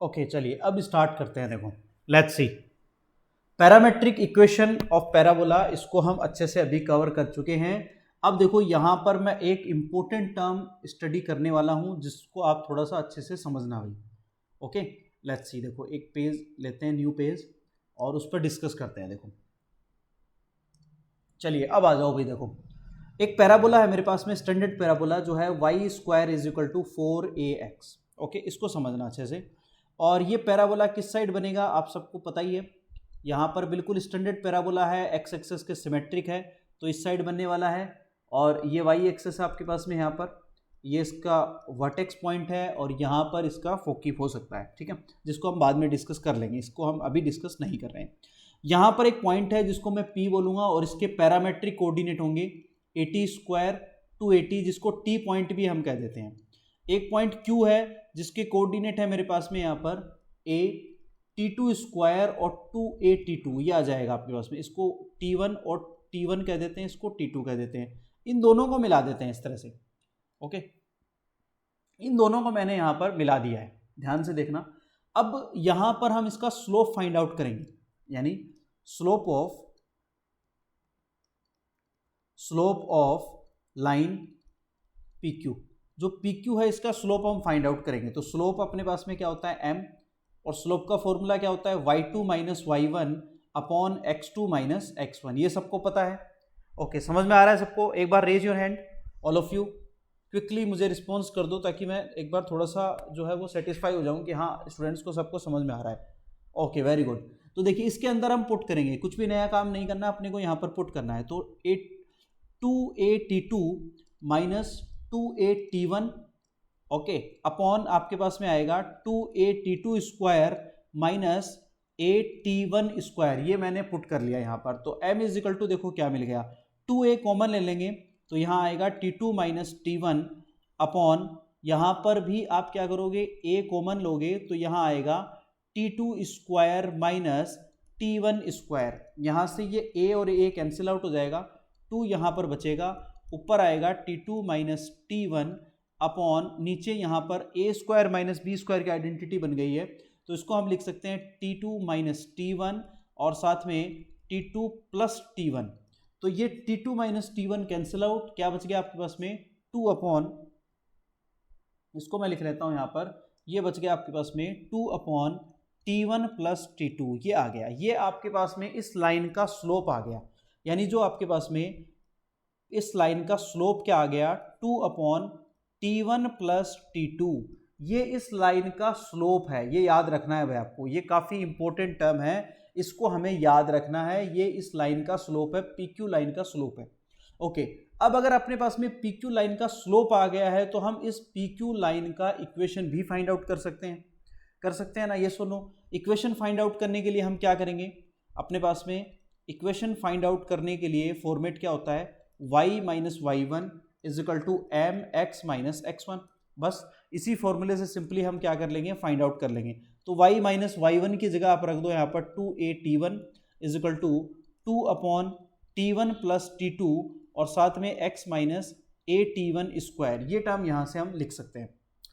Okay चलिए अब start करते हैं। देखो let's see parametric equation of parabola, इसको हम अच्छे से अभी कवर कर चुके हैं। अब देखो यहाँ पर मैं एक इंपॉर्टेंट टर्म स्टडी करने वाला हूँ जिसको आप थोड़ा सा अच्छे से समझना भाई। ओके लेट्स सी, देखो एक पेज लेते हैं, न्यू पेज, और उस पर डिस्कस करते हैं। देखो चलिए अब आ जाओ भाई। देखो एक पैराबोला है मेरे पास में, स्टैंडर्ड पैराबोला जो है y square is equal to 4ax। Okay इसको समझना अच्छे से। और ये पैराबोला किस साइड बनेगा आप सबको पता ही है। यहाँ पर बिल्कुल स्टैंडर्ड पैराबोला है, एक्स एक्सेस के सिमेट्रिक है तो इस साइड बनने वाला है। और ये वाई एक्सेस है आपके पास में, यहाँ पर ये इसका वर्टेक्स पॉइंट है और यहाँ पर इसका फोकिफ हो सकता है, ठीक है, जिसको हम बाद में डिस्कस कर लेंगे, इसको हम अभी डिस्कस नहीं कर रहे हैं। यहाँ पर एक पॉइंट है जिसको मैं P बोलूँगा और इसके पैरामेट्रिक कोऑर्डिनेट होंगे 80 स्क्वायर टू 80, जिसको T पॉइंट भी हम कह देते हैं। एक पॉइंट Q है जिसके कोऑर्डिनेट है मेरे पास में यहाँ पर A T2 स्क्वायर और 2A T2, ये आ जाएगा आपके पास में। इसको T1 और T1 कह देते हैं, इसको T2 कह देते हैं। इन दोनों को मिला देते हैं इस तरह से। ओके इन दोनों को मैंने यहाँ पर मिला दिया है, ध्यान से देखना। अब यहाँ पर हम इसका स्लोप फाइंड आउट करेंगे, यानी स्लोप ऑफ लाइन PQ। जो PQ है इसका स्लोप हम फाइंड आउट करेंगे। तो स्लोप अपने पास में क्या होता है m, और स्लोप का फॉर्मूला क्या होता है y2 minus y1 upon x2 minus x1, ये सबको पता है। ओके समझ में आ रहा है सबको? एक बार raise your hand all of you, quickly मुझे रिस्पॉन्स कर दो ताकि मैं एक बार थोड़ा सा जो है वो सेटिस्फाई हो जाऊं कि हाँ स्टूडेंट्स को सबको समझ में आ रहा है। Okay very good. तो देखिए इसके अंदर हम पुट करेंगे, कुछ भी नया काम नहीं करना अपने को, यहाँ पर पुट करना है। तो 2a T2 minus 2a T1, okay, upon आपके पास में आएगा 2a T2 square minus a T1 square, ये मैंने पुट कर लिया यहाँ पर। तो m इज इक्वल टू, देखो क्या मिल गया, 2a कॉमन ले लेंगे तो यहाँ आएगा T2 माइनस T1 अपॉन, यहाँ पर भी आप क्या करोगे a कॉमन लोगे तो यहाँ आएगा T2 square minus T1 square. यहाँ से ये a और a कैंसिल आउट हो जाएगा, 2 यहाँ पर बचेगा, ऊपर आएगा T2 माइनस T1 अपॉन, नीचे यहाँ पर a square minus b square की आइडेंटिटी बन गई है तो इसको हम लिख सकते हैं T2 माइनस T1 और साथ में T2 प्लस T1। तो ये T2 minus T1 cancel out, क्या बच गया आपके पास में 2 अपॉन, इसको मैं लिख लेता हूँ यहाँ पर, ये बच गया आपके पास में 2 अपॉन T1 प्लस T2, ये आ गया। ये आपके पास में इस लाइन का स्लोप आ गया, यानी जो आपके पास में इस लाइन का स्लोप क्या आ गया 2 अपॉन T1 प्लस T2, ये इस लाइन का स्लोप है। ये याद रखना है भाई आपको, ये काफी इंपॉर्टेंट टर्म है, इसको हमें याद रखना है। ये इस लाइन का स्लोप है, PQ लाइन का स्लोप है। ओके अब अगर अपने पास में PQ लाइन का स्लोप आ गया है तो हम इस PQ लाइन का इक्वेशन भी फाइंड आउट कर सकते हैं ना, ये सुनो। इक्वेशन फाइंड आउट करने के लिए हम क्या करेंगे, अपने पास में इक्वेशन फाइंड आउट करने के लिए फॉर्मेट क्या होता है, y minus y1 is equal to m x minus x1। बस इसी फॉर्मूले से सिंपली हम क्या कर लेंगे, फाइंड आउट कर लेंगे। तो y माइनस y1 की जगह आप रख दो यहाँ पर 2a T1 is equal to 2 upon T1 plus T2 और साथ में x minus a T1 square, ये टर्म यहाँ से हम लिख सकते हैं।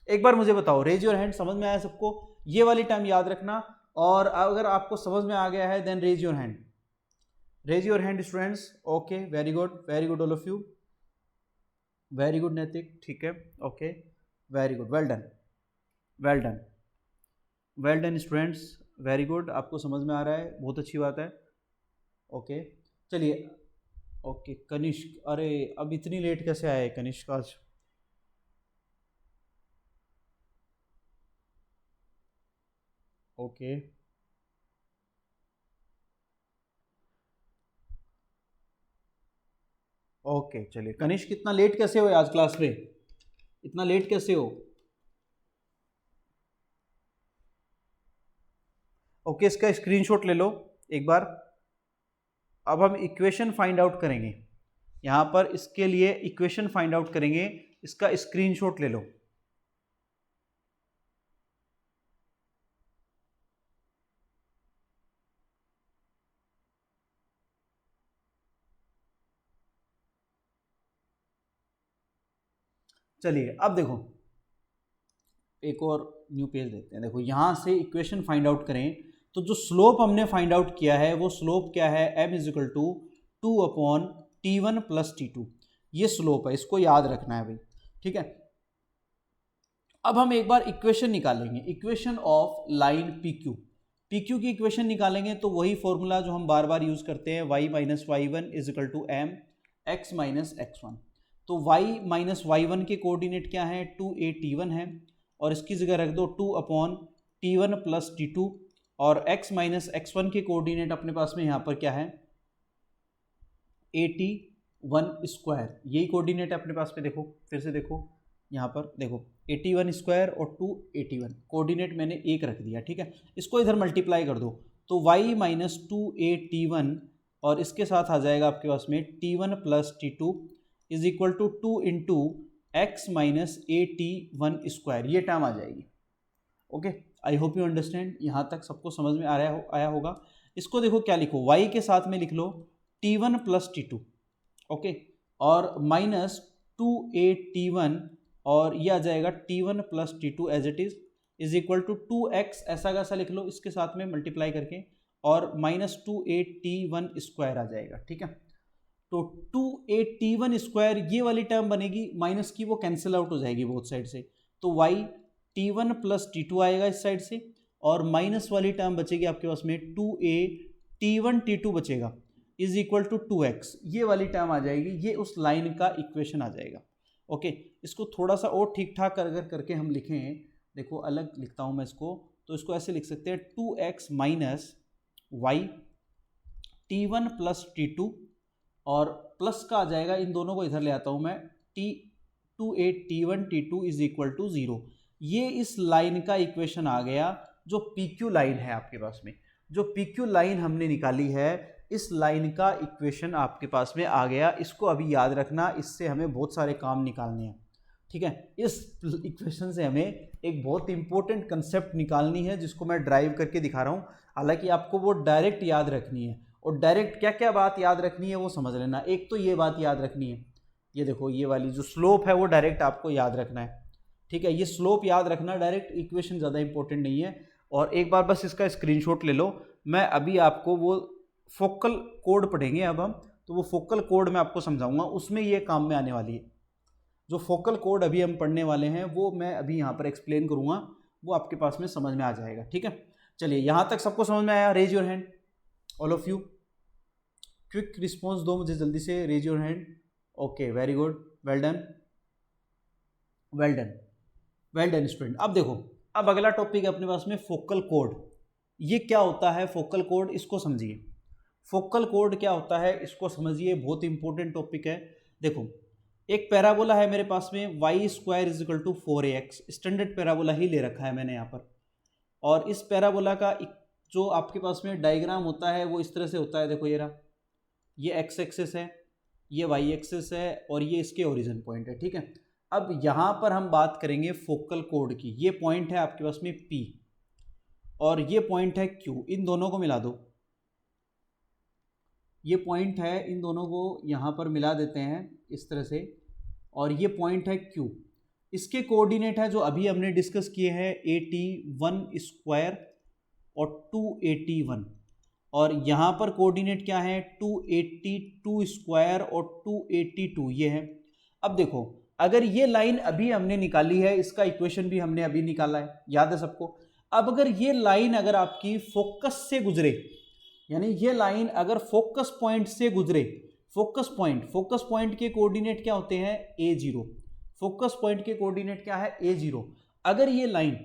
एक बार मुझे बताओ, रेज योर हैंड, समझ में आया सबको? ये वाली टर्म याद रखना, और अगर आपको समझ में आ गया है then raise your hand, raise your hand students. Okay very good all of you, very good Naitik, ठीक है, okay very good, well done well done well done students, very good, आपको समझ में आ रहा है, बहुत अच्छी बात है। ओके चलिए, ओके कनिष्क, अरे अब इतनी लेट कैसे आए कनिष्क आज? ओके ओके चलिए, कनिष्क इतना लेट कैसे हो आज क्लास में, इतना लेट कैसे हो? ओके इसका स्क्रीनशॉट ले लो एक बार। अब हम इक्वेशन फाइंड आउट करेंगे, यहाँ पर इसके लिए इक्वेशन फाइंड आउट करेंगे, इसका स्क्रीनशॉट ले लो। चलिए अब देखो, एक और न्यू पेज लेते हैं। देखो यहाँ से इक्वेशन फाइंड आउट करें तो जो स्लोप हमने फाइंड आउट किया है वो स्लोप क्या है, m is equal to 2/t1 plus t2, ये स्लोप है, इसको याद रखना है भाई, ठीक है। अब हम एक बार इक्वेशन निकालेंगे, equation of line PQ, PQ की इक्वेशन निकालेंगे तो वही फॉर्मूला जो हम बार बार यूज करते हैं, y minus y1 is equal to m x minus x1। तो y माइनस y1 के कोऑर्डिनेट क्या है, 2a/t1 है, और इसकी जगह रख दो 2/t1 प्लस t2, और x माइनस x1 के कोऑर्डिनेट अपने पास में यहाँ पर क्या है, a/t1 स्क्वायर, यही कोऑर्डिनेट है अपने पास में। देखो फिर से देखो यहाँ पर देखो a/t1 स्क्वायर और 2a/t1 कोऑर्डिनेट मैंने एक रख दिया, ठीक है। इसको इधर मल्टीप्लाई कर दो तो y माइनस 2a/t1 और इसके साथ आ जाएगा आपके पास में t1 plus t2 is equal to 2 into x minus a/t1 square, ये टर्म आ जाएगी। Okay, I hope you understand, यहाँ तक सबको समझ में आया होगा। इसको देखो क्या लिखो, y के साथ में लिख लो t1 प्लस t2, ओके, और माइनस 2a/t1 और ये आ जाएगा t1 plus t2 as it is equal to 2x, ऐसा कैसा लिख लो इसके साथ में मल्टीप्लाई करके, और माइनस 2a/t1 स्क्वायर आ जाएगा, ठीक है। तो 2a/t1 स्क्वायर ये वाली टर्म बनेगी, माइनस की वो कैंसिल आउट हो जाएगी बोथ साइड से, तो y t1 प्लस t2 आएगा इस साइड से, और माइनस वाली टर्म बचेगी आपके पास में 2a/t1 t2 बचेगा इज इक्वल टू 2x, ये वाली टर्म आ जाएगी, ये उस लाइन का इक्वेशन आ जाएगा। ओके, इसको थोड़ा सा और ठीक ठाक अगर करके हम लिखें, देखो अलग लिखता हूँ मैं इसको, तो इसको ऐसे लिख सकते हैं 2x minus y t1 plus t2, और प्लस का आ जाएगा, इन दोनों को इधर ले आता हूँ मैं, 2a/t1 t2 is equal to 0। ये इस लाइन का इक्वेशन आ गया जो PQ लाइन है आपके पास में, जो PQ लाइन हमने निकाली है, इस लाइन का इक्वेशन आपके पास में आ गया। इसको अभी याद रखना, इससे हमें बहुत सारे काम निकालने हैं, ठीक है। इस इक्वेशन से हमें एक बहुत इंपॉर्टेंट कंसेप्ट निकालनी है जिसको मैं ड्राइव करके दिखा रहा हूँ, हालांकि आपको वो डायरेक्ट याद रखनी है, और डायरेक्ट क्या क्या बात याद रखनी है वो समझ लेना। एक तो ये बात याद रखनी है, ये देखो ये वाली जो स्लोप है वो डायरेक्ट आपको याद रखना है, ठीक है, ये स्लोप याद रखना, डायरेक्ट इक्वेशन ज़्यादा इंपॉर्टेंट नहीं है। और एक बार बस इसका स्क्रीनशॉट ले लो, मैं अभी आपको वो फोकल कोड पढ़ेंगे अब हम, तो वो फोकल कोड मैं आपको समझाऊंगा, उसमें ये काम में आने वाली है। जो फोकल कोड अभी हम पढ़ने वाले हैं वो मैं अभी यहाँ पर एक्सप्लेन करूँगा, वो आपके पास में समझ में आ जाएगा, ठीक है। चलिए यहाँ तक सबको समझ में आया, raise your hand all of you, quick response दो मुझे जल्दी से, raise your hand. Okay, very good, well done, well done, well done student. अब देखो, अब अगला टॉपिक है अपने पास में फोकल कोड। ये क्या होता है फोकल कोड, इसको समझिए। फोकल कोड क्या होता है इसको समझिए, बहुत इंपॉर्टेंट टॉपिक है। देखो एक पैराबोला है मेरे पास में, y square is equal to 4ax, standard parabola ही ले रखा है मैंने यहाँ पर, और इस पैराबोला का जो आपके पास में डायग्राम होता है वो इस तरह से होता है। देखो ये रहा, ये एक्स एक्सिस है, ये वाई एक्सिस है, और ये इसके ओरिजिन पॉइंट है, ठीक है। अब यहाँ पर हम बात करेंगे फोकल कोड की। ये पॉइंट है आपके पास में P और ये पॉइंट है Q, इन दोनों को मिला दो, ये पॉइंट है, इन दोनों को यहाँ पर मिला देते हैं इस तरह से, और ये पॉइंट है Q, इसके कोऑर्डिनेट है जो अभी हमने डिस्कस किए हैं, a/t1 स्क्वायर और 2a/t1, और यहाँ पर कोऑर्डिनेट क्या है, 2a/t2 स्क्वायर और 2a/t2, ये है। अब देखो अगर ये लाइन अभी हमने निकाली है, इसका इक्वेशन भी हमने अभी निकाला है, याद है सबको। अब अगर ये लाइन अगर आपकी फोकस से गुजरे, यानी ये लाइन अगर फोकस पॉइंट से गुजरे, फोकस पॉइंट के कोऑर्डिनेट क्या होते हैं, a0, फोकस पॉइंट के कोऑर्डिनेट क्या है, a0। अगर ये लाइन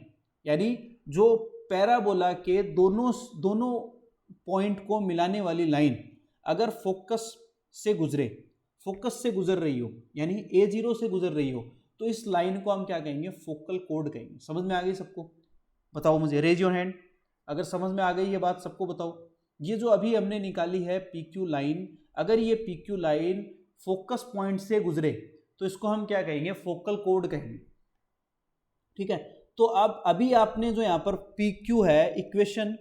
यानी जो पैराबोला के दोनों पॉइंट को मिलाने वाली लाइन अगर फोकस से गुजर रही हो, यानी a0 से गुजर रही हो, तो इस लाइन को हम क्या कहेंगे, फोकल कोड कहेंगे। समझ में आ गई सबको? बताओ मुझे, रेज योर हैंड अगर समझ में आ गई ये बात, सबको बताओ। ये जो अभी हमने निकाली है PQ लाइन, अगर ये PQ लाइन फोकस पॉइंट से गुजरे तो इसको हम क्या कहेंगे, फोकल कोड कहेंगे, ठीक है। तो अब अभी आपने जो यहाँ पर PQ है, इक्वेशन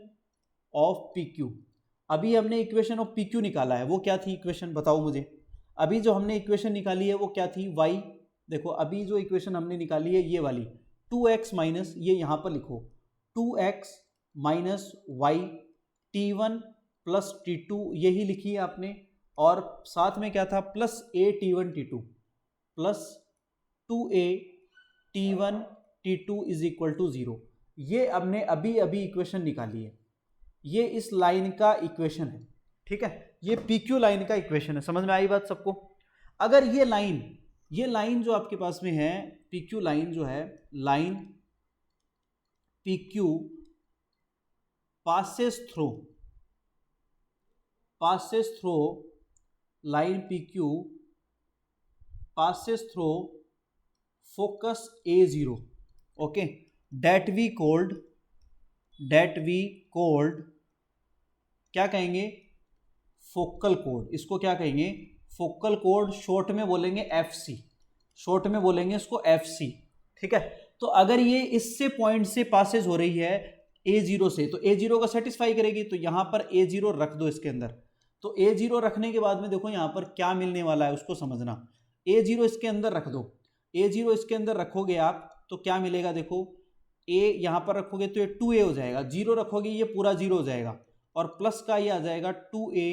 ऑफ PQ, अभी हमने इक्वेशन ऑफ PQ निकाला है, वो क्या थी इक्वेशन, बताओ मुझे। अभी जो हमने इक्वेशन निकाली है वो क्या थी, y, देखो अभी जो इक्वेशन हमने निकाली है ये वाली 2x माइनस, ये यहाँ पर लिखो 2x minus Y T1 plus T2, यही लिखी है आपने, और साथ में क्या था plus a T1 T2 plus 2a T1 T2 is equal to 0। ये हमने अभी अभी इक्वेशन निकाली है, ये इस लाइन का इक्वेशन है, ठीक है, ये PQ लाइन का इक्वेशन है। समझ में आई बात सबको? अगर ये लाइन जो आपके पास में है, PQ लाइन जो है, line PQ passes through line PQ passes through focus A0, okay, that we called क्या कहेंगे, फोकल कोड। इसको क्या कहेंगे, फोकल कोड, शॉर्ट में बोलेंगे FC, शॉर्ट में बोलेंगे इसको FC, ठीक है। तो अगर ये इससे पॉइंट से पासेज हो रही है A0 से, तो A0 का सेटिस्फाई करेगी, तो यहां पर A0 रख दो इसके अंदर। तो A0 रखने के बाद में देखो यहां पर क्या मिलने वाला है उसको समझना। A0 इसके अंदर रख दो, A0 इसके अंदर रखोगे आप तो क्या मिलेगा, देखो A यहां पर रखोगे तो ये 2A हो जाएगा, 0 रखोगे ये पूरा 0 हो जाएगा, और प्लस का ये आ जाएगा 2A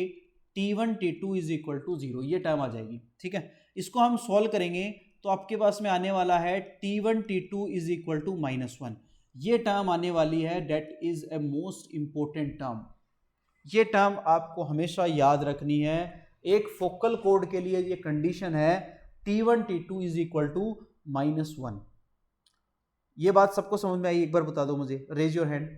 T1 T2 is equal to 0, ये टर्म आ जाएगी, ठीक है। इसको हम सॉल्व करेंगे तो आपके पास में आने वाला है T1 T2 is equal to -1, ये टर्म आने वाली है, that is a most important term. ये टर्म आपको हमेशा याद रखनी है, एक फोकल कोड के लिए ये कंडीशन है T1 T2 is equal to -1। ये बात सबको समझ में आई? एक बार बता दो मुझे, रेज योर हैंड।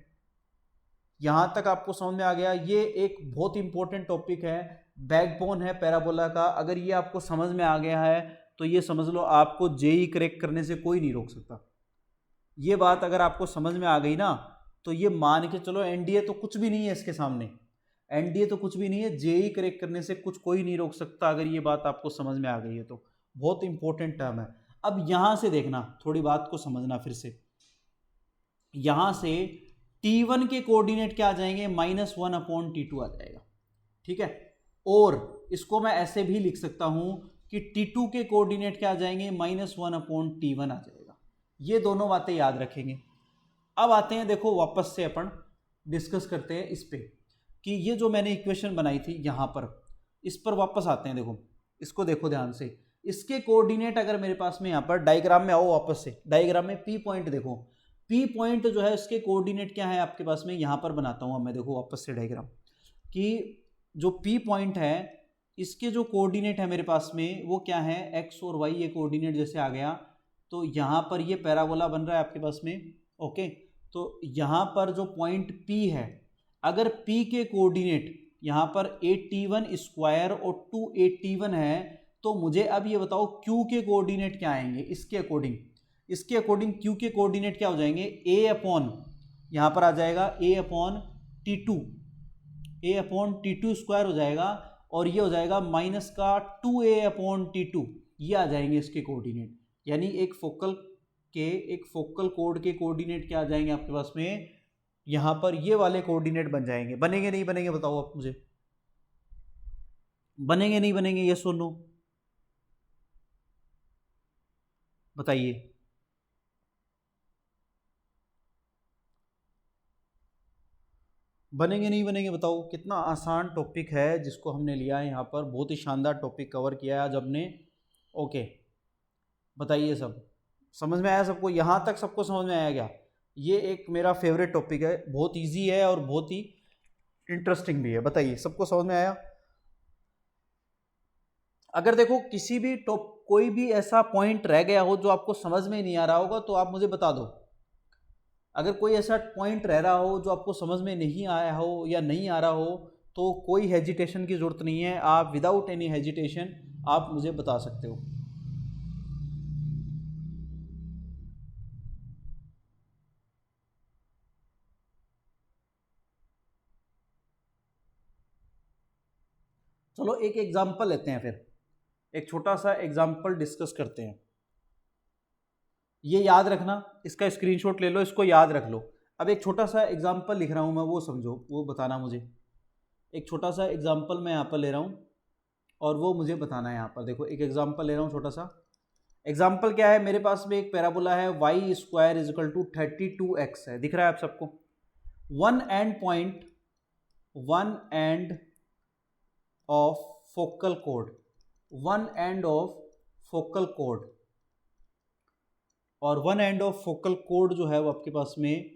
यहां तक आपको समझ में आ गया? ये एक बहुत इंपॉर्टेंट टॉपिक है, बैकबोन है पैराबोला का। अगर ये आपको समझ में आ गया है तो ये समझ लो आपको जेई क्रैक करने से कोई नहीं रोक सकता। ये बात अगर आपको समझ में आ गई ना, तो ये मान के चलो एनडीए तो कुछ भी नहीं है इसके सामने, एनडीए तो कुछ भी नहीं है, जेई क्रैक करने से कुछ कोई नहीं रोक सकता। अगर ये बात आपको समझ में आ गई है तो बहुत इंपॉर्टेंट टर्म है। अब यहां से देखना, थोड़ी बात को समझना फिर से। यहां से T1 के कोऑर्डिनेट क्या आ जाएंगे, -1/T2 आ जाएगा, ठीक है। और इसको मैं ऐसे भी लिख सकता हूं कि T2 के कोऑर्डिनेट क्या आ जाएंगे, -1/T1 आ जाएगा। ये दोनों बातें याद रखेंगे। अब आते हैं, देखो वापस से अपन डिस्कस करते हैं इस पे, कि ये जो मैंने इक्वेशन बनाई थी यहां पर, इस पर वापस आते हैं। देखो इसको देखो ध्यान से, इसके कोऑर्डिनेट अगर मेरे पास में, यहां पर डायग्राम में आओ वापस से, डायग्राम में P पॉइंट देखो, P पॉइंट जो है इसके कोऑर्डिनेट क्या है आपके पास में, यहां पर बनाता हूं मैं, देखो वापस से डायग्राम, कि जो P पॉइंट है इसके जो कोऑर्डिनेट है मेरे पास में वो क्या है, x और y, ये कोऑर्डिनेट जैसे आ गया तो यहाँ पर ये पैराबोला बन रहा है आपके पास में, ओके। तो यहाँ पर जो पॉइंट P है, अगर P के कोऑर्डिनेट यहाँ पर a_t1² और 2a_t1 है, तो मुझे अब ये बताओ Q के कोऑर्डिनेट क्या आएंगे, इसके अकॉर्डिंग Q के कोऑर्डिनेट क्या हो जाएंगे, यहाँ पर आ जाएगा a/T2 हो जाएगा, और ये हो जाएगा माइनस का 2a/T2, ये आ जाएंगे इसके कोऑर्डिनेट। यानी एक फोकल कोड के कोऑर्डिनेट क्या आ जाएंगे आपके पास में, यहां पर ये वाले कोऑर्डिनेट बन जाएंगे। बनेंगे नहीं बनेंगे बताओ आप मुझे, बनेंगे नहीं बनेंगे, ये सुनो बताइए। बनेंगे नहीं बनेंगे बताओ। कितना आसान टॉपिक है जिसको हमने लिया है यहाँ पर, बहुत ही शानदार टॉपिक कवर किया है आज हमने, ओके। बताइए सब समझ में आया सबको? यहाँ तक सबको समझ में आया क्या? ये एक मेरा फेवरेट टॉपिक है, बहुत इजी है और बहुत ही इंटरेस्टिंग भी है। बताइए सबको समझ में आया? अगर देखो किसी भी कोई भी ऐसा पॉइंट रह गया हो जो आपको समझ में नहीं आ रहा होगा तो आप मुझे बता दो। अगर कोई ऐसा पॉइंट रह रहा हो जो आपको समझ में नहीं आया हो या नहीं आ रहा हो, तो कोई हेजिटेशन की ज़रूरत नहीं है, आप विदाउट एनी हेजिटेशन आप मुझे बता सकते हो। चलो एक एग्जाम्पल लेते हैं, फिर एक छोटा सा एग्जाम्पल डिस्कस करते हैं। ये याद रखना, इसका स्क्रीनशॉट ले लो, इसको याद रख लो। अब एक छोटा सा एग्जाम्पल लिख रहा हूँ मैं, वो समझो, वो बताना मुझे। एक छोटा सा एग्जाम्पल मैं यहाँ पर ले रहा हूँ और वो मुझे बताना है। यहाँ पर देखो एक एग्जाम्पल ले रहा हूँ छोटा सा। एग्जाम्पल क्या है, मेरे पास में एक पैराबोला है y square is equal to 32x है, दिख रहा है आप सबको। One end point, one end of focal कोड, वन एंड ऑफ फोकल कोड, और वन एंड ऑफ फोकल कोड जो है वो आपके पास में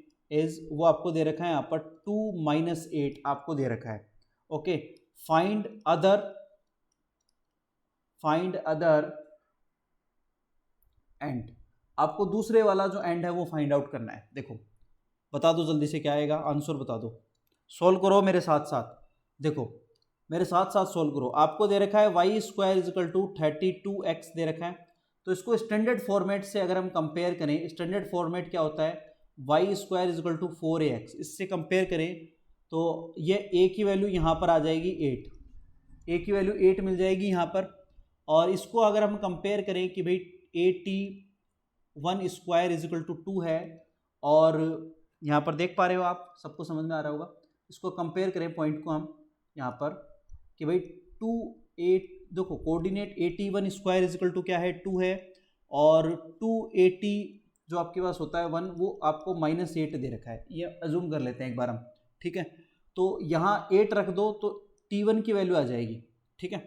वो आपको दे रखा है यहाँ पर 2-8 आपको दे रखा है। ओके, फाइंड अदर एंड, आपको दूसरे वाला जो एंड है वो फाइंड आउट करना है। देखो बता दो जल्दी से क्या आएगा, आंसर बता दो, सॉल्व करो मेरे साथ साथ, देखो मेरे साथ साथ सॉल्व करो। आपको दे रखा है y square is equal to 32x दे रखा है, तो इसको स्टैंडर्ड फॉर्मेट से अगर हम कंपेयर करें, स्टैंडर्ड फॉर्मेट क्या होता है, y square is equal to 4ax, इससे कंपेयर करें तो ये a की वैल्यू यहाँ पर आ जाएगी 8, a की वैल्यू 8 मिल जाएगी यहाँ पर। और इसको अगर हम कंपेयर करें कि भाई 81 स्क्वायर इज इक्वल टू 2 है, और यहाँ पर देख पा रहे हो आप, सबको समझ में आ रहा होगा। इसको कंपेयर करें पॉइंट को हम यहाँ पर कि भाई 8 देखो coordinate 81 square is equal to क्या है, 2 है, और 280 जो आपके पास होता है 1 वो आपको -8 दे रखा है, ये अजूम कर लेते हैं एक बार हम, ठीक है। तो यहाँ 8 रख दो तो T1 की वैल्यू आ जाएगी, ठीक है,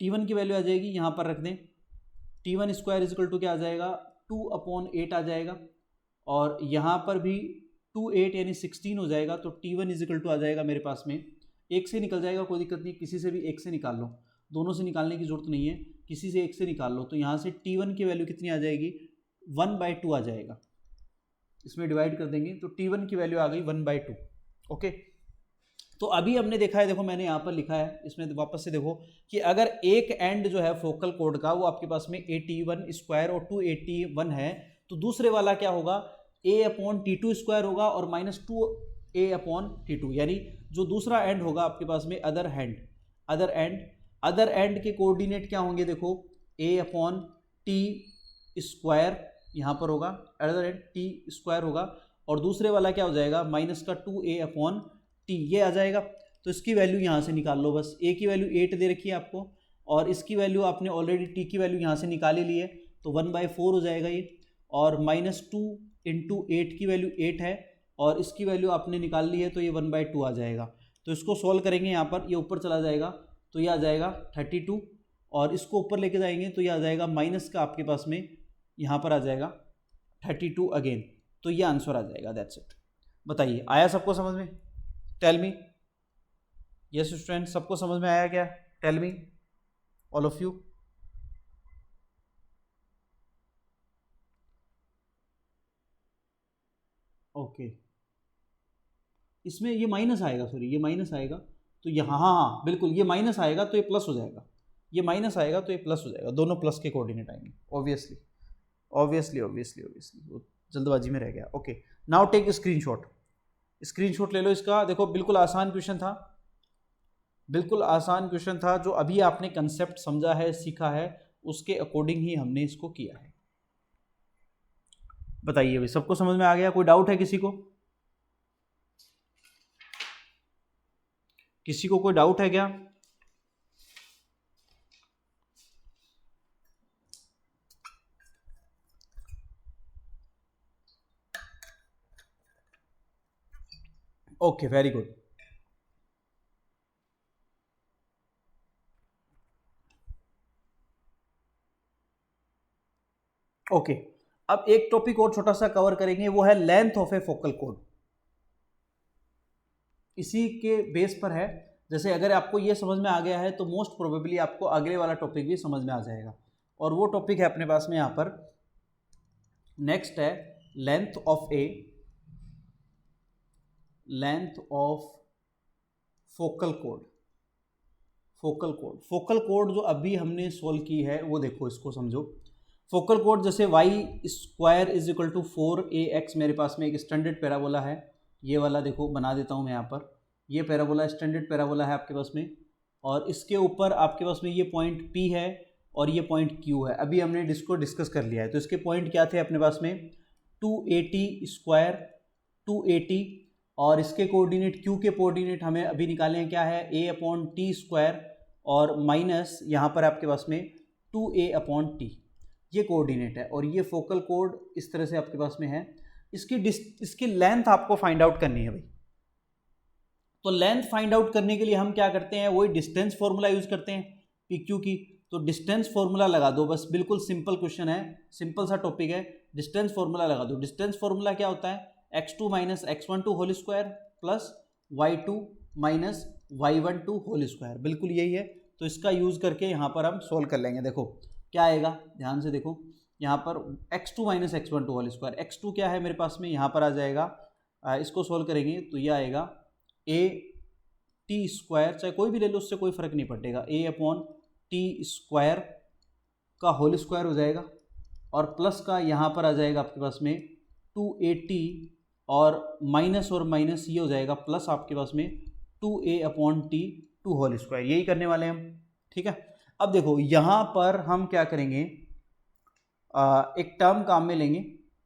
T1 की वैल्यू आ जाएगी, यहाँ पर रख दें T1 square is equal to क्या आ जाएगा, 2/8 आ जाएगा, और यहाँ पर भी 2/8 यानी 16 हो जाएगा, तो T1 इज इक्वल टू आ जाएगा मेरे पास में, एक से निकल जाएगा, कोई दिक्कत नहीं, किसी से भी एक से निकाल लो, दोनों से निकालने की जरूरत नहीं है, किसी से एक से निकाल लो। तो यहाँ से T1 की वैल्यू कितनी आ जाएगी, 1/2 आ जाएगा, इसमें डिवाइड कर देंगे तो T1 की वैल्यू आ गई 1/2। ओके, तो अभी हमने देखा है, देखो मैंने यहाँ पर लिखा है, इसमें वापस से देखो कि अगर एक एंड जो है फोकल कोड का वो आपके पास में 81 स्क्वायर और 281 है, तो दूसरे वाला क्या होगा, a/T2 स्क्वायर होगा और -2a/T2, यानी जो दूसरा एंड होगा आपके पास में अदर एंड के कोऑर्डिनेट क्या होंगे, देखो a/T स्क्वायर यहाँ पर होगा, अदर एंड T स्क्वायर होगा, और दूसरे वाला क्या हो जाएगा, -2a/T, ये आ जाएगा। तो इसकी वैल्यू यहाँ से निकाल लो, बस a की वैल्यू 8 दे रखी है आपको, और इसकी वैल्यू आपने ऑलरेडी t की वैल्यू यहाँ से निकाली ली है, तो 1/4 हो जाएगा ये, और -2 × 8 की वैल्यू 8 है, और इसकी वैल्यू आपने निकाल ली है, तो ये 1/2 आ जाएगा। तो इसको सॉल्व करेंगे, यहाँ पर ये ऊपर चला जाएगा, तो ये आ जाएगा 32, और इसको ऊपर लेके जाएंगे तो ये आ जाएगा माइनस का आपके पास में, यहाँ पर आ जाएगा 32 अगेन, तो ये आंसर आ जाएगा, दैट्स इट। बताइए आया सबको समझ में, टेल मी, यस स्टूडेंट, सबको समझ में आया क्या, tell me all of you. Okay, इसमें ये माइनस आएगा, सॉरी ये माइनस आएगा, तो यहाँ हाँ बिल्कुल ये माइनस आएगा तो ये प्लस हो जाएगा, ये माइनस आएगा तो ये प्लस हो जाएगा, दोनों प्लस के कोऑर्डिनेट आएंगे, ऑब्वियसली वो जल्दबाजी में रह गया। ओके, नाउ टेक स्क्रीनशॉट ले लो इसका। देखो बिल्कुल आसान क्वेश्चन था, जो अभी आपने कंसेप्ट समझा है, सीखा है, उसके अकॉर्डिंग ही हमने इसको किया है। बताइए भाई, सबको समझ में आ गया, कोई डाउट है किसी को कोई डाउट है क्या? Okay, very good. ओके, अब एक टॉपिक और छोटा सा कवर करेंगे, वो है length of A focal code. इसी के बेस पर है, जैसे अगर आपको ये समझ में आ गया है तो मोस्ट प्रोबेबली आपको अगले वाला टॉपिक भी समझ में आ जाएगा, और वो टॉपिक है अपने पास में यहाँ पर नेक्स्ट है लेंथ ऑफ फोकल कोड जो अभी हमने सोल्व की है वो देखो, इसको समझो। फोकल कोड जैसे y square is equal to 4ax, मेरे पास में एक स्टैंडर्ड पैराबोला है, ये वाला देखो बना देता हूँ मैं यहाँ पर, ये पैराबोला स्टैंडर्ड पैराबोला है आपके पास में, और इसके ऊपर आपके पास में ये पॉइंट P है और ये पॉइंट Q है। अभी हमने इसको डिस्कस कर लिया है, तो इसके पॉइंट क्या थे अपने पास में, 280 स्क्वायर 280, और इसके कोऑर्डिनेट Q के कोऑर्डिनेट हमें अभी निकाले हैं, क्या है a/T स्क्वायर, और माइनस यहाँ पर आपके पास में 2a/T। ये कोऑर्डिनेट है और ये फोकल कोड इस तरह से आपके पास में है। इसकी लेंथ आपको फाइंड आउट करनी है भाई। तो लेंथ फाइंड आउट करने के लिए हम क्या करते हैं, वही डिस्टेंस फॉर्मूला यूज करते हैं पी क्यू की। तो डिस्टेंस फॉर्मूला लगा दो, बस बिल्कुल सिंपल क्वेश्चन है, सिंपल सा टॉपिक है। डिस्टेंस फॉर्मूला लगा दो। डिस्टेंस फॉर्मूला क्या होता है, x2 minus x12 whole square plus y2 minus y12 whole square, बिल्कुल यही है। तो इसका यूज करके यहाँ पर हम सोल्व कर लेंगे। देखो क्या आएगा, ध्यान से देखो, यहाँ पर x2 minus x12 whole square, x2 क्या है मेरे पास में, यहाँ पर आ जाएगा, इसको सोल्व करेंगे तो ये आएगा a टी स्क्वायर, चाहे कोई भी ले लो उससे कोई फर्क नहीं पड़ेगा, a अपॉन टी स्क्वायर का होल स्क्वायर हो जाएगा और प्लस का यहाँ पर आ जाएगा आपके पास में 2a और माइनस ये हो जाएगा प्लस आपके पास में 2a upon T 2 whole square, यही करने वाले हैं हम। ठीक है, अब देखो यहाँ पर हम क्या करेंगे, एक टर्म काम में लेंगे।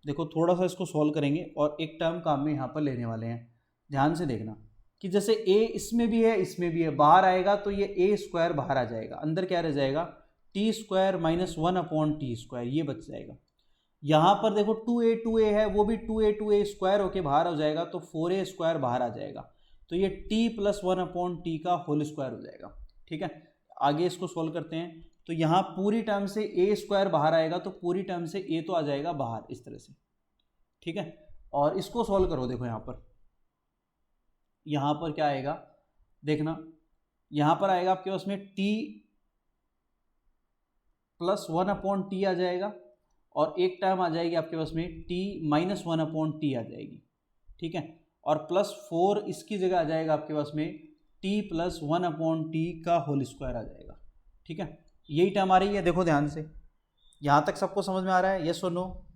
देखो थोड़ा सा इसको सॉल्व करेंगे और एक टर्म काम में यहाँ पर लेने वाले हैं। ध्यान से देखना कि जैसे a इसमें भी है इसमें भी है, बाहर आएगा तो ये a स्क्वायर बाहर आ जाएगा, अंदर क्या रह जाएगा, T square minus 1 upon T square, ये बच जाएगा। यहाँ पर देखो 2a है, वो भी 2a स्क्वायर होके बाहर हो जाएगा, तो 4a स्क्वायर बाहर आ जाएगा, तो ये t प्लस 1 अपॉन टी का होल स्क्वायर हो जाएगा। ठीक है, आगे इसको सोल्व करते हैं। तो यहाँ पूरी टर्म से a स्क्वायर बाहर आएगा, तो पूरी टर्म से a तो आ जाएगा बाहर इस तरह से। ठीक है, और इसको सोल्व करो। देखो यहाँ पर क्या आएगा, देखना, यहाँ पर आएगा आपके पास में t प्लस 1 अपॉन टी आ जाएगा और एक टर्म आ जाएगी आपके पास में t माइनस 1 अपॉन टी आ जाएगी। ठीक है, और प्लस 4 इसकी जगह आ जाएगा आपके पास में t प्लस 1 अपॉन टी का होल स्क्वायर आ जाएगा। ठीक है, यही टर्म आ रही है। देखो ध्यान से, यहाँ तक सबको समझ में आ रहा है, यस और नो?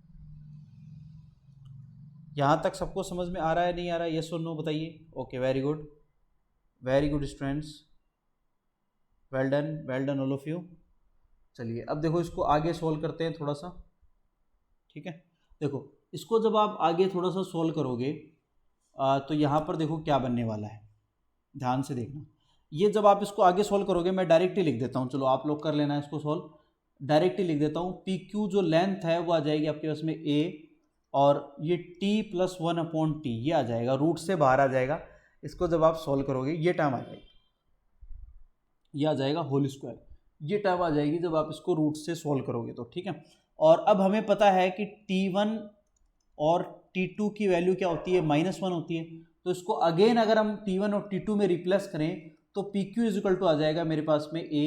यहाँ तक सबको समझ में आ रहा है, नहीं आ रहा है, यस और नो बताइए। Okay, very good students, well done all of you. चलिए अब देखो इसको आगे सोल्व करते हैं थोड़ा सा। ठीक है, देखो इसको जब आप आगे थोड़ा सा सोल्व करोगे तो यहाँ पर देखो क्या बनने वाला है, ध्यान से देखना। ये जब आप इसको आगे सोल्व करोगे, मैं डायरेक्ट ही लिख देता हूँ, चलो आप लोग कर लेना इसको सोल्व, डायरेक्ट ही लिख देता हूँ। पी क्यू जो लेंथ है वो आ जाएगी आपके पास में a, और ये t प्लस 1 अपॉन टी ये आ जाएगा, रूट से बाहर आ जाएगा। इसको जब आप सोल्व करोगे ये टर्म आ जाएगी, ये आ जाएगा होल स्क्वायर, ये टर्म आ जाएगी जब आप इसको रूट से सोल्व करोगे तो। ठीक है, और अब हमें पता है कि t1 और t2 की वैल्यू क्या होती है, -1 होती है। तो इसको अगेन अगर हम t1 और t2 में रिप्लेस करें तो P Q is equal to आ जाएगा मेरे पास में a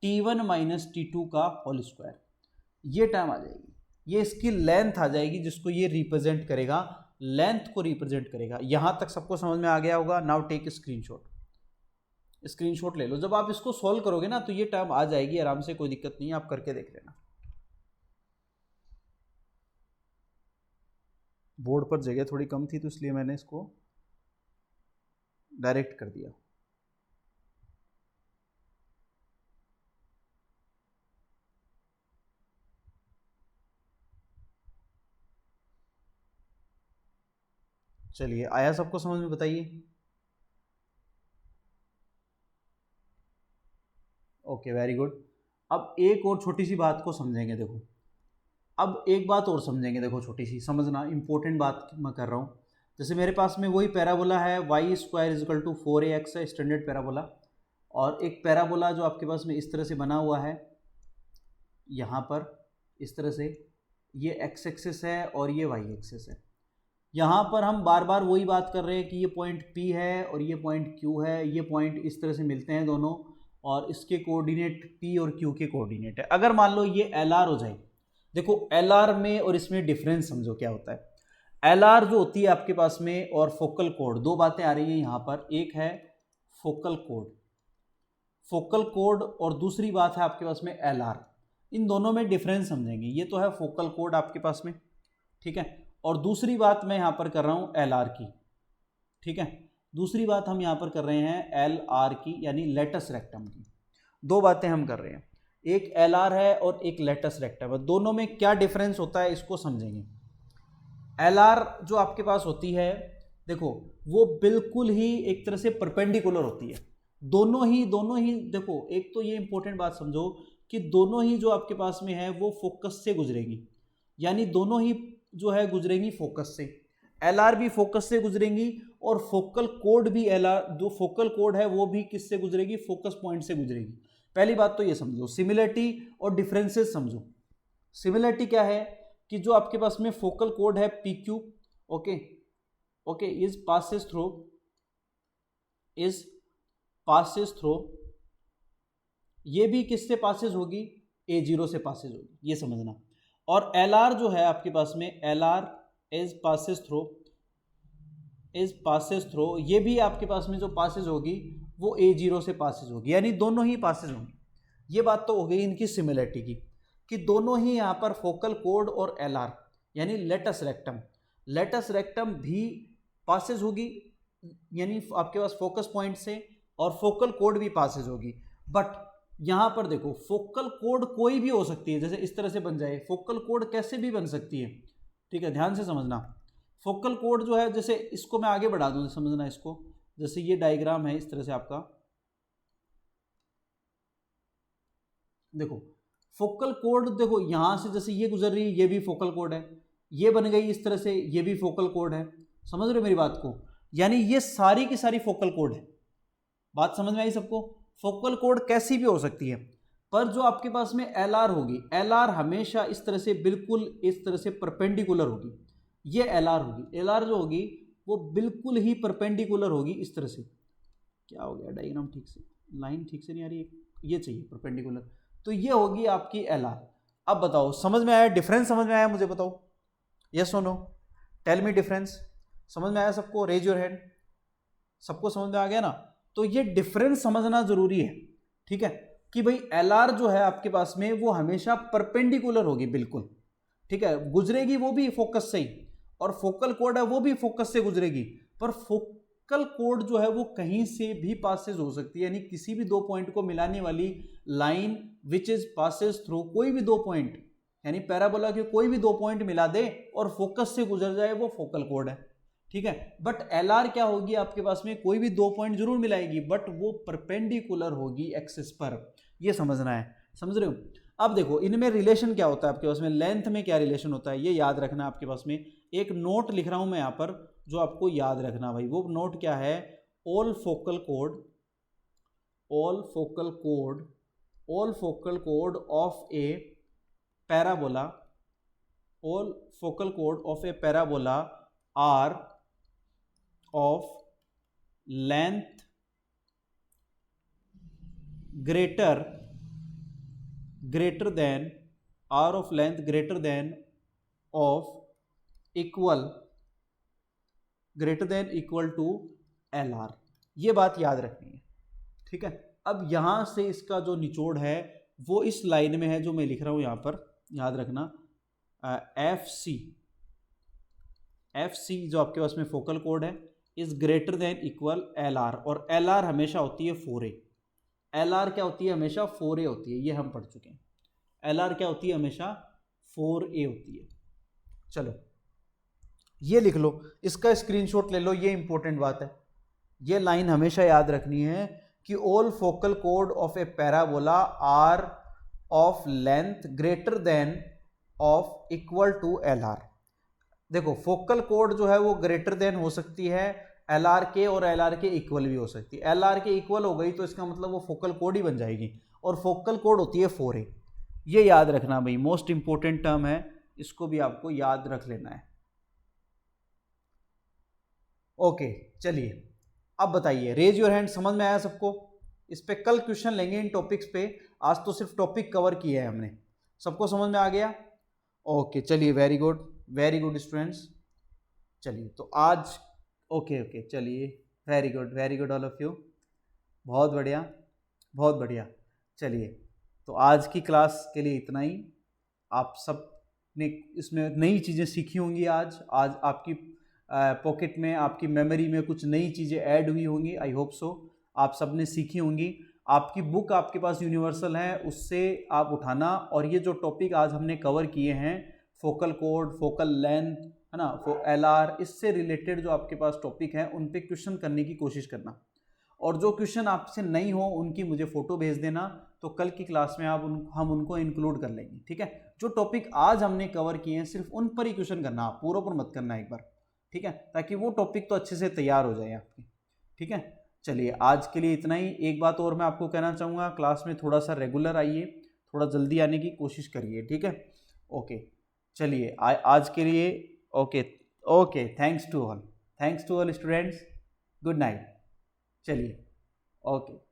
t1 माइनस t2 का होल स्क्वायर, ये टर्म आ जाएगी। ये इसकी लेंथ आ जाएगी जिसको ये रिप्रेजेंट करेगा, लेंथ को रिप्रेजेंट करेगा। यहां तक सबको समझ में आ गया होगा। नाउ टेक स्क्रीनशॉट ले लो। जब आप इसको सॉल्व करोगे ना तो ये टर्म आ जाएगी आराम से, कोई दिक्कत नहीं है, आप करके देख लेना। बोर्ड पर जगह थोड़ी कम थी तो इसलिए मैंने इसको डायरेक्ट कर दिया। चलिए, आया सबको समझ में, बताइए। Okay, very good. अब एक और छोटी सी बात को समझेंगे। देखो अब एक बात और समझेंगे, देखो छोटी सी समझना, इंपॉर्टेंट बात मैं कर रहा हूँ। जैसे मेरे पास में वही पैराबोला है, y square is equal to 4ax है, स्टैंडर्ड पैराबोला, और एक पैराबोला जो आपके पास में इस तरह से बना हुआ है, यहाँ पर इस तरह से, ये एक्स एक्सिस है और ये वाई एक्सिस है। यहाँ पर हम बार बार वही बात कर रहे हैं कि ये पॉइंट P है और ये पॉइंट Q है, ये पॉइंट इस तरह से मिलते हैं दोनों, और इसके कोऑर्डिनेट P और Q के कोऑर्डिनेट है। अगर मान लो ये LR हो जाए, देखो LR में और इसमें डिफरेंस समझो क्या होता है। LR जो होती है आपके पास में और फोकल कोड, दो बातें आ रही हैं यहाँ पर। एक है फोकल कोड और दूसरी बात है आपके पास में LR। इन दोनों में डिफरेंस समझेंगे। ये तो है फोकल कोड आपके पास में, ठीक है, और दूसरी बात मैं यहाँ पर कर रहा हूँ LR की। ठीक है, दूसरी बात हम यहाँ पर कर रहे हैं LR की, यानी लेटस रेक्टम की। दो बातें हम कर रहे हैं, एक LR है और एक लेटस रेक्टम है। दोनों में क्या डिफरेंस होता है इसको समझेंगे। LR जो आपके पास होती है, देखो वो बिल्कुल ही एक तरह से परपेंडिकुलर होती है। दोनों ही देखो, एक तो ये इंपॉर्टेंट बात समझो कि दोनों ही जो आपके पास में है वो फोकस से गुजरेंगी, यानी दोनों ही जो है गुजरेंगी फोकस से। एलआर भी फोकस से गुजरेंगी और फोकल कोड भी, एलआर जो फोकल कोड है वो भी किससे गुजरेगी, फोकस पॉइंट से गुजरेगी। पहली बात तो ये समझो, सिमिलरिटी और डिफरेंसेस समझो। सिमिलरिटी क्या है कि जो आपके पास में फोकल कोड है P Q, okay okay, is passes through, ये भी किससे पासेस होगी, A0 से पासेस होगी, ये समझना। और एलआर जो है आपके पास में, एलआर इज पासेस थ्रू, ये भी आपके पास में जो पासेस होगी वो A0 से पासेस होगी, यानी दोनों ही पासेस होंगी। ये बात तो हो गई इनकी सिमिलरिटी की, कि दोनों ही यहाँ पर फोकल कोड और एलआर यानी लेटस रेक्टम भी पासेस होगी, यानी आपके पास फोकस पॉइंट से, और फोकल कोड भी पासेस होगी। बट यहां पर देखो, फोकल कोड कोई भी हो सकती है, जैसे इस तरह से बन जाए, फोकल कोड कैसे भी बन सकती है, ठीक है, ध्यान से समझना। फोकल कोड जो है, जैसे इसको मैं आगे बढ़ा दूं, समझना इसको, जैसे ये डायग्राम है इस तरह से आपका, देखो फोकल कोड, देखो यहां से जैसे ये गुजर रही है, ये भी फोकल कोड है, ये बन गई इस तरह से, ये भी फोकल कोड है। समझ रहे हो मेरी बात को, यानी ये सारी की सारी फोकल कोड है। बात समझ में आई सबको, फोकल कोड कैसी भी हो सकती है, पर जो आपके पास में एलआर होगी, एलआर हमेशा इस तरह से, बिल्कुल इस तरह से परपेंडिकुलर होगी। ये एलआर होगी, एलआर जो होगी वो बिल्कुल ही परपेंडिकुलर होगी इस तरह से। क्या हो गया, डायग्राम ठीक से, लाइन ठीक से नहीं आ रही है, ये चाहिए परपेंडिकुलर, तो ये होगी आपकी एलआर। अब बताओ समझ में आया, डिफरेंस समझ में आया, मुझे बताओ, यस और नो, टेल मी डिफरेंस। समझ में आया सबको, रेज योर हैंड, सबको समझ में आ गया ना। तो ये डिफरेंस समझना जरूरी है, ठीक है, कि भाई एलआर जो है आपके पास में वो हमेशा परपेंडिकुलर होगी बिल्कुल, ठीक है, गुजरेगी वो भी फोकस से ही, और फोकल कोड है वो भी फोकस से गुजरेगी। पर फोकल कोड जो है वो कहीं से भी पासेस हो सकती है, यानी किसी भी दो पॉइंट को मिलाने वाली line which is passes through कोई भी दो पॉइंट, यानी पैराबोला के कोई भी दो पॉइंट मिला दे और फोकस से गुजर जाए, वो फोकल कोड है, ठीक है। बट एलआर क्या होगी आपके पास में, कोई भी दो पॉइंट जरूर मिलाएगी, बट वो परपेंडिकुलर होगी एक्सिस पर, ये समझना है, समझ रहे हो। अब देखो इनमें रिलेशन क्या होता है आपके पास में, लेंथ में क्या रिलेशन होता है, ये याद रखना आपके पास में। एक नोट लिख रहा हूं मैं यहाँ पर, जो आपको याद रखना भाई, वो नोट क्या है, ऑल फोकल कोड of a parabola, all focal कोड of a parabola are of length greater than, r of length greater than of equal to LR, ये बात याद रखनी है, ठीक है। अब यहां से इसका जो निचोड़ है वो इस लाइन में है जो मैं लिख रहा हूं यहां पर, याद रखना, एफ सी जो आपके पास में फोकल कोड है is greater than equal LR, और LR हमेशा होती है 4A। LR क्या होती है, हमेशा 4A होती है, ये हम पढ़ चुके हैं। LR क्या होती है, हमेशा 4A होती है। चलो ये लिख लो, इसका स्क्रीनशॉट ले लो, ये इंपॉर्टेंट बात है, ये लाइन हमेशा याद रखनी है कि ऑल फोकल कोड of a parabola are of length greater than of equal to LR। देखो फोकल कोड जो है वो ग्रेटर देन हो सकती है LR के, और LR के इक्वल भी हो सकती है। LR के इक्वल हो गई तो इसका मतलब वो फोकल कोड ही बन जाएगी, और फोकल कोड होती है 4A। ये याद रखना भाई, मोस्ट इंपोर्टेंट टर्म है, इसको भी आपको याद रख लेना है। ओके चलिए अब बताइए, रेज योर हैंड, समझ में आया सबको। इस पे कल क्वेश्चन लेंगे इन टॉपिक्स पे, आज तो सिर्फ टॉपिक कवर किए हैं हमने। सबको समझ में आ गया? ओके चलिए, वेरी गुड स्टूडेंट्स। चलिए तो आज ओके चलिए, very good all of you, बहुत बढ़िया। चलिए तो आज की क्लास के लिए इतना ही। आप सब ने इसमें नई चीज़ें सीखी होंगी। आज आपकी पॉकेट में, आपकी मेमोरी में कुछ नई चीज़ें ऐड हुई होंगी, आई होप सो। आप सब ने सीखी होंगी। आपकी बुक आपके पास यूनिवर्सल है, उससे आप उठाना, और ये जो टॉपिक आज हमने कवर किए हैं, फोकल कोड, फोकल लेंथ, है ना, LR, इससे रिलेटेड जो आपके पास टॉपिक हैं उन पे क्वेश्चन करने की कोशिश करना। और जो क्वेश्चन आपसे नहीं हो उनकी मुझे फोटो भेज देना, तो कल की क्लास में हम उनको इंक्लूड कर लेंगे, ठीक है। जो टॉपिक आज हमने कवर किए हैं सिर्फ उन पर ही क्वेश्चन करना, आप पूरा पर मत करना एक बार, ठीक है, ताकि वो टॉपिक तो अच्छे से तैयार हो जाए आपके, ठीक है। चलिए आज के लिए इतना ही। एक बात और मैं आपको कहना चाहूँगा, क्लास में थोड़ा सा रेगुलर आइए, थोड़ा जल्दी आने की कोशिश करिए, ठीक है। ओके, चलिए आज के लिए okay. Okay, thanks to all students, good night. चलिए, ओके।